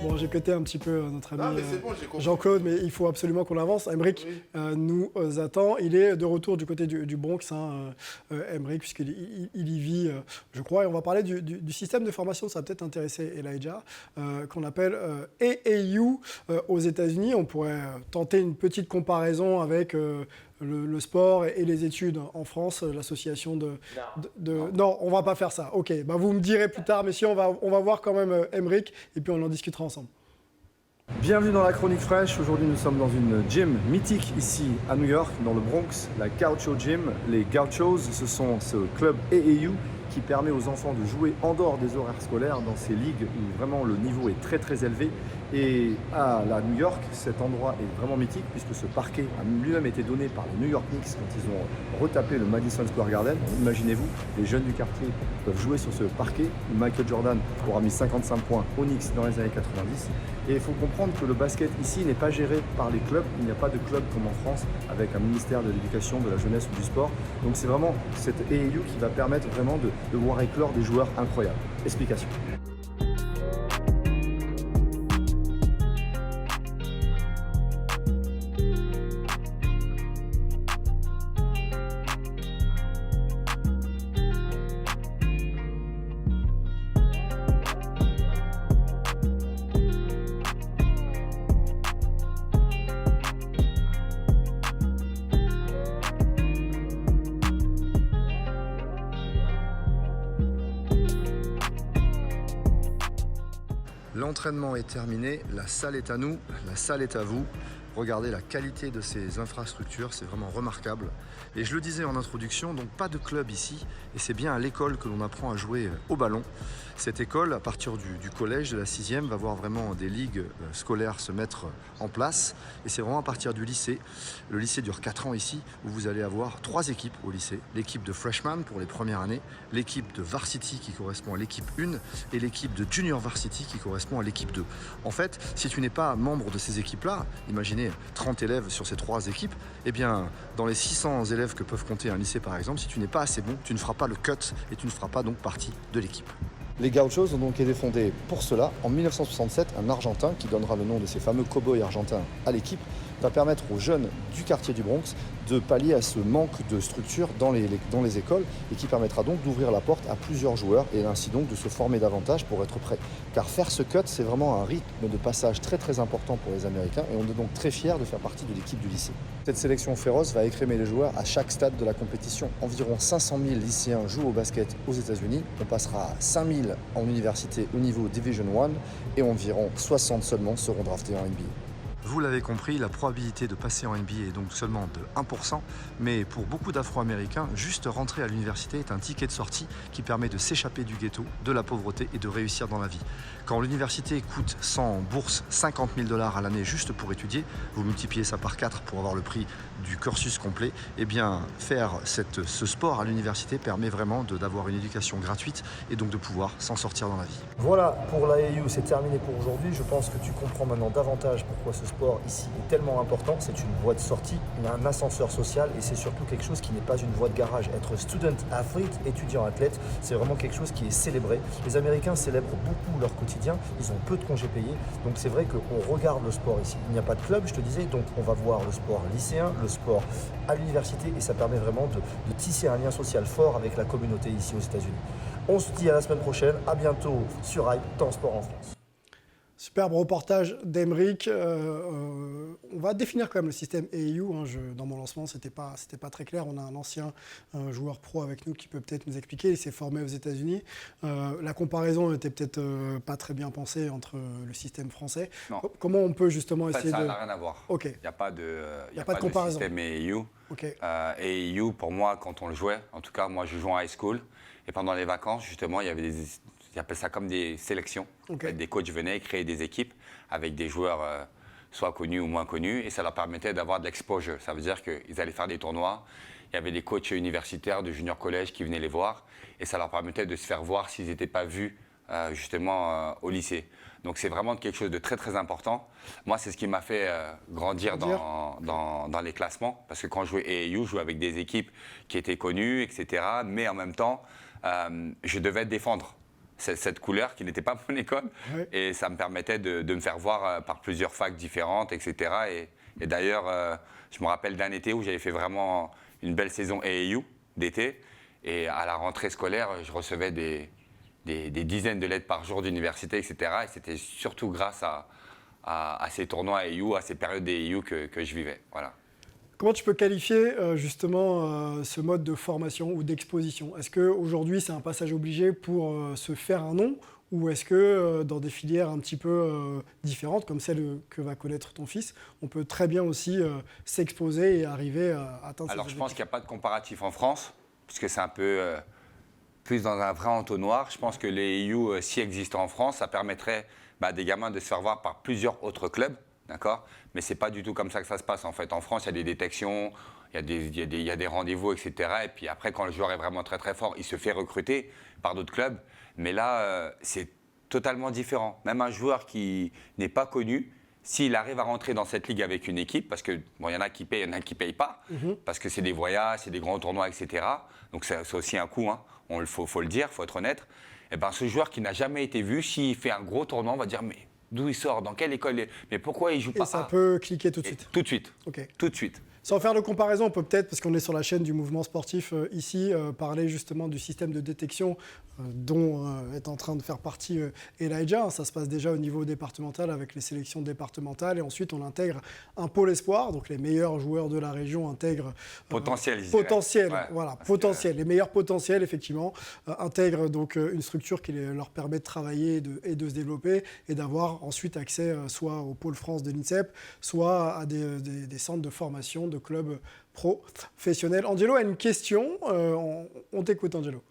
Bon, j'ai coté un petit peu notre ami bon, Jean-Claude, mais il faut absolument qu'on avance. Aymeric nous attend. Il est de retour du côté du Bronx, Aymeric, puisqu'il y vit, je crois. Et on va parler du système de formation, ça va peut-être intéresser Elijah, qu'on appelle AAU aux États-Unis. On pourrait tenter une petite comparaison avec le sport et les études en France, l'association Non, on va pas faire ça. Ok, bah vous me direz plus tard, messieurs, on va voir quand même Aymeric et puis on en discutera ensemble. Bienvenue dans la Chronique Fraîche. Aujourd'hui, nous sommes dans une gym mythique ici à New York, dans le Bronx, la Gaucho Gym. Les Gauchos, ce sont ce club AAU qui permet aux enfants de jouer en dehors des horaires scolaires dans ces ligues où vraiment le niveau est très très élevé. Et à la New York, cet endroit est vraiment mythique puisque ce parquet a lui-même été donné par les New York Knicks quand ils ont retapé le Madison Square Garden. Imaginez-vous, les jeunes du quartier peuvent jouer sur ce parquet. Michael Jordan aura mis 55 points aux Knicks dans les années 90. Et il faut comprendre que le basket ici n'est pas géré par les clubs. Il n'y a pas de club comme en France avec un ministère de l'éducation, de la jeunesse ou du sport. Donc c'est vraiment cette AAU qui va permettre vraiment de voir éclore des joueurs incroyables. Explication. L'entraînement est terminé, la salle est à nous, la salle est à vous. Regardez la qualité de ces infrastructures, c'est vraiment remarquable. Et je le disais en introduction, donc pas de club ici, et c'est bien à l'école que l'on apprend à jouer au ballon. Cette école, à partir du collège, de la 6e, va voir vraiment des ligues scolaires se mettre en place. Et c'est vraiment à partir du lycée. Le lycée dure 4 ans ici, où vous allez avoir 3 équipes au lycée. L'équipe de freshman pour les premières années, l'équipe de varsity qui correspond à l'équipe 1, et l'équipe de junior varsity qui correspond à l'équipe 2. En fait, si tu n'es pas membre de ces équipes-là, imaginez 30 élèves sur ces 3 équipes, eh bien, dans les 600 élèves que peuvent compter un lycée par exemple, si tu n'es pas assez bon, tu ne feras pas le cut et tu ne feras pas donc partie de l'équipe. Les Gauchos ont donc été fondés pour cela. En 1967, un Argentin qui donnera le nom de ces fameux cow-boys argentins à l'équipe va permettre aux jeunes du quartier du Bronx de pallier à ce manque de structure dans les écoles et qui permettra donc d'ouvrir la porte à plusieurs joueurs et ainsi donc de se former davantage pour être prêt. Car faire ce cut, c'est vraiment un rythme de passage très très important pour les Américains et on est donc très fiers de faire partie de l'équipe du lycée. Cette sélection féroce va écrémer les joueurs à chaque stade de la compétition. Environ 500 000 lycéens jouent au basket aux États-Unis. On passera à 5 000 en université au niveau Division 1 et environ 60 seulement seront draftés en NBA. Vous l'avez compris, la probabilité de passer en NBA est donc seulement de 1%, mais pour beaucoup d'Afro-Américains, juste rentrer à l'université est un ticket de sortie qui permet de s'échapper du ghetto, de la pauvreté et de réussir dans la vie. Quand l'université coûte sans bourse 50 000 $ à l'année juste pour étudier, vous multipliez ça par 4 pour avoir le prix du cursus complet, eh bien faire ce sport à l'université permet vraiment d'avoir une éducation gratuite et donc de pouvoir s'en sortir dans la vie. Voilà, pour l'AAU, c'est terminé pour aujourd'hui. Je pense que tu comprends maintenant davantage pourquoi ce sport ici est tellement important. C'est une voie de sortie, il y a un ascenseur social et c'est surtout quelque chose qui n'est pas une voie de garage. Être student athlete, étudiant athlète, c'est vraiment quelque chose qui est célébré. Les Américains célèbrent beaucoup leur quotidien, ils ont peu de congés payés, donc c'est vrai qu'on regarde le sport ici. Il n'y a pas de club, je te disais, donc on va voir le sport lycéen, le sport à l'université et ça permet vraiment de tisser un lien social fort avec la communauté ici aux États-Unis. On se dit à la semaine prochaine, à bientôt sur Hype, temps sport en France. Superbe reportage d'Aymeric. On va définir quand même le système AAU. Dans mon lancement, c'était pas très clair. On a un ancien joueur pro avec nous qui peut peut-être nous expliquer. Il s'est formé aux États-Unis. La comparaison n'était peut-être pas très bien pensée entre le système français. Non. Comment on peut justement essayer ça de... n'a rien à voir. Ok. Il n'y a pas de, comparaison. système AAU. Okay. AAU, pour moi, quand on le jouait, en tout cas, moi, je jouais en high school. Et pendant les vacances, justement, il y avait ils appellent ça comme des sélections. Okay. Des coachs venaient créer des équipes avec des joueurs soit connus ou moins connus et ça leur permettait d'avoir de l'exposure. Ça veut dire qu'ils allaient faire des tournois. Il y avait des coachs universitaires de junior collège qui venaient les voir et ça leur permettait de se faire voir s'ils n'étaient pas vus justement au lycée. Donc c'est vraiment quelque chose de très très important. Moi, c'est ce qui m'a fait grandir dans les classements parce que quand je jouais AAU, je jouais avec des équipes qui étaient connues, etc. Mais en même temps, je devais défendre cette couleur qui n'était pas mon école. Ouais. Et ça me permettait de me faire voir par plusieurs facs différentes, etc. Et d'ailleurs, je me rappelle d'un été où j'avais fait vraiment une belle saison AAU d'été. Et à la rentrée scolaire, je recevais des dizaines de lettres par jour d'université, etc. Et c'était surtout grâce à ces tournois AAU, à ces périodes d'AAU que je vivais. Voilà. Comment tu peux qualifier justement ce mode de formation ou d'exposition? Est-ce qu'aujourd'hui c'est un passage obligé pour se faire un nom, ou est-ce que dans des filières un petit peu différentes, comme celle que va connaître ton fils, on peut très bien aussi s'exposer et arriver à atteindre Alors ces je pense qu'il objectifs? n'y a pas de comparatif en France, puisque c'est un peu plus dans un vrai entonnoir. Je pense que les AAU, s'y existent en France, ça permettrait des gamins de se faire voir par plusieurs autres clubs. D'accord, mais c'est pas du tout comme ça que ça se passe en fait. En France, il y a des détections, il y a des rendez-vous, etc. Et puis après, quand le joueur est vraiment très très fort, il se fait recruter par d'autres clubs. Mais là, c'est totalement différent. Même un joueur qui n'est pas connu, s'il arrive à rentrer dans cette ligue avec une équipe, parce que bon, il y en a qui payent, il y en a qui payent pas, parce que c'est des voyages, c'est des grands tournois, etc. Donc c'est aussi un coût, hein. Faut le dire, faut être honnête. Et ben ce joueur qui n'a jamais été vu, s'il fait un gros tournoi, on va dire mais d'où il sort, dans quelle école, mais pourquoi il joue pas? Et ça peut cliquer tout de suite. Tout de suite. Ok. Tout de suite. Sans faire de comparaison, on peut peut-être, parce qu'on est sur la chaîne du mouvement sportif ici, parler justement du système de détection dont est en train de faire partie Elijah. Ça se passe déjà au niveau départemental avec les sélections départementales, et ensuite on intègre un pôle espoir, donc les meilleurs joueurs de la région intègrent potentiel, voilà, potentiel. Les meilleurs potentiels effectivement intègrent donc une structure qui leur permet de travailler et de se développer, et d'avoir ensuite accès soit au pôle France de l'INSEP, soit à des centres de formation, de clubs professionnels. Angelo a une question, on t'écoute Angelo.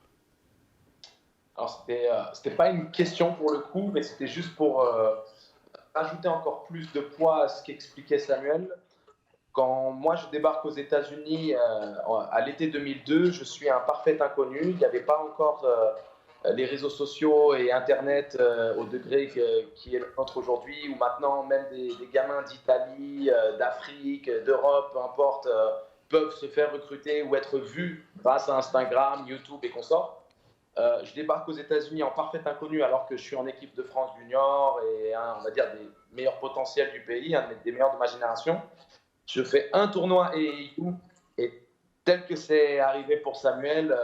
Alors, c'était pas une question pour le coup, mais c'était juste pour ajouter encore plus de poids à ce qu'expliquait Samuel. Quand moi je débarque aux États-Unis à l'été 2002, je suis un parfait inconnu. Il n'y avait pas encore les réseaux sociaux et Internet au degré qui est le nôtre aujourd'hui, où maintenant même des gamins d'Italie, d'Afrique, d'Europe, peu importe, peuvent se faire recruter ou être vus grâce à Instagram, YouTube et consorts. Je débarque aux États-Unis en parfait inconnu alors que je suis en équipe de France junior et on va dire des meilleurs potentiels du pays, un des meilleurs de ma génération. Je fais un tournoi AAU et tel que c'est arrivé pour Samuel,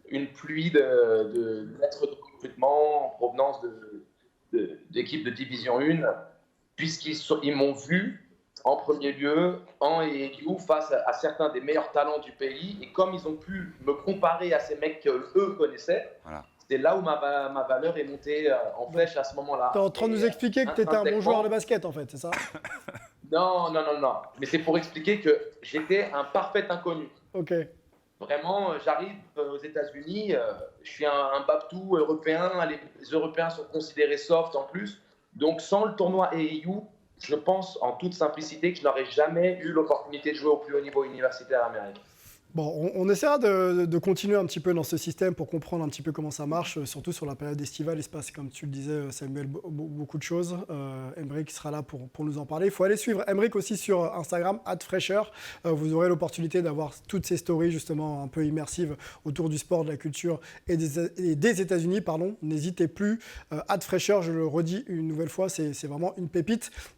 une pluie de lettres de recrutement en provenance d'équipes de Division 1, puisqu'ils m'ont vu en premier lieu en AAU face à certains des meilleurs talents du pays, et comme ils ont pu me comparer à ces mecs qu'eux connaissaient, voilà. C'est là où ma valeur est montée en flèche à ce moment-là. Tu es en train de nous expliquer que tu étais un bon joueur de basket en fait, c'est ça? Non. Mais c'est pour expliquer que j'étais un parfait inconnu. Ok. Vraiment, j'arrive aux États-Unis, je suis un babtou européen, les Européens sont considérés soft en plus, donc sans le tournoi AAU, je pense en toute simplicité que je n'aurais jamais eu l'opportunité de jouer au plus haut niveau universitaire américain. Bon, on essaiera de continuer un petit peu dans ce système pour comprendre un petit peu comment ça marche, surtout sur la période estivale. Il se passe, comme tu le disais, Samuel, beaucoup de choses. Emric sera là pour nous en parler. Il faut aller suivre Emric aussi sur Instagram, @fraîcheur. Vous aurez l'opportunité d'avoir toutes ces stories justement un peu immersives autour du sport, de la culture et des États-Unis. N'hésitez plus. @fraîcheur, je le redis une nouvelle fois, c'est vraiment une pépite.